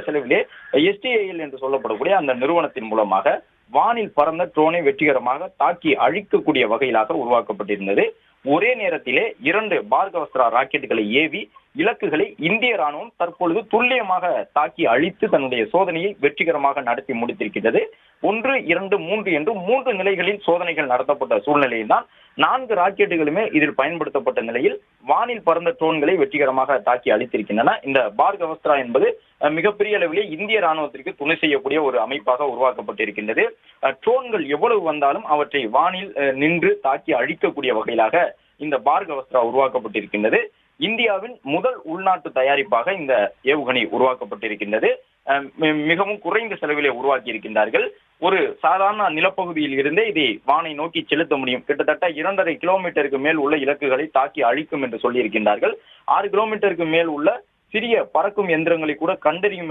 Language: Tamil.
செலவிலே எஸ்டிஐஎல் என்று சொல்லப்படக்கூடிய அந்த நிறுவனத்தின் மூலமாக வானில் பறந்த ட்ரோனை வெற்றிகரமாக தாக்கி அழிக்கக்கூடிய வகையிலாக உருவாக்கப்பட்டிருந்தது. ஒரே நேரத்திலே 2 பார்கவஸ்திரா ராக்கெட்டுகளை ஏவி இலக்குகளை இந்திய ராணுவம் தற்பொழுது துல்லியமாக தாக்கி அழித்து தன்னுடைய சோதனையை வெற்றிகரமாக நடத்தி முடித்திருக்கிறது. 1, 2, 3 என்று 3 நிலைகளில் சோதனைகள் நடத்தப்பட்ட சூழ்நிலையில் தான் 4 ராக்கெட்டுகளுமே இதில் பயன்படுத்தப்பட்ட நிலையில் வானில் பறந்த ட்ரோன்களை வெற்றிகரமாக தாக்கி அழித்திருக்கின்றன. இந்த பார்கவஸ்திரா என்பது மிகப்பெரிய அளவிலே இந்திய ராணுவத்திற்கு துணை செய்யக்கூடிய ஒரு அமைப்பாக உருவாக்கப்பட்டிருக்கின்றது. ட்ரோன்கள் எவ்வளவு வந்தாலும் அவற்றை வானில் நின்று தாக்கி அழிக்கக்கூடிய வகையிலாக இந்த பார்கவஸ்திரா உருவாக்கப்பட்டிருக்கின்றது. இந்தியாவின் முதல் உள்நாட்டு தயாரிப்பாக இந்த ஏவுகணை உருவாக்கப்பட்டிருக்கின்றது. மிகவும் குறைந்த செலவிலே உருவாக்கி இருக்கின்றார்கள். ஒரு சாதாரண நிலப்பகுதியில் இருந்தே இதை வானை நோக்கி செலுத்த முடியும். கிட்டத்தட்ட 2.5 கிலோமீட்டருக்கு மேல் உள்ள இலக்குகளை தாக்கி அழிக்கும் என்று சொல்லி இருக்கின்றார்கள். 6 கிலோமீட்டருக்கு மேல் உள்ள சிறிய பறக்கும் எந்திரங்களை கூட கண்டறியும்